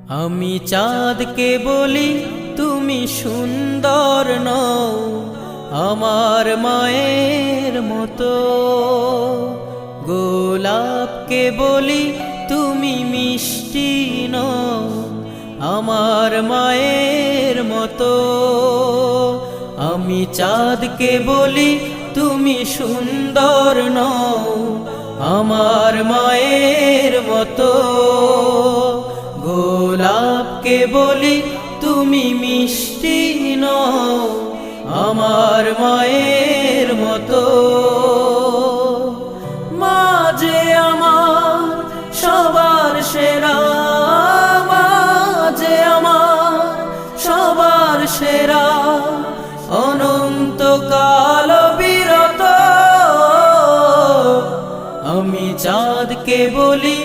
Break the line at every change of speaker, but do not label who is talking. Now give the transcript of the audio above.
আমি চাঁদকে বলি তুমি সুন্দর নও আমার মায়ের মতো, গোলাপকে বলি তুমি মিষ্টি নও আমার মায়ের মতো। আমি চাঁদকে বলি তুমি সুন্দর নও আমার মায়ের মতো, গোলাপকে বলি তুমি মিষ্টি নও আমার মায়ের মতো। মা যে আমার সবার সেরা, মা যে আমার সবার সেরা, অনন্তকাল বিরত। আমি চাঁদকে বলি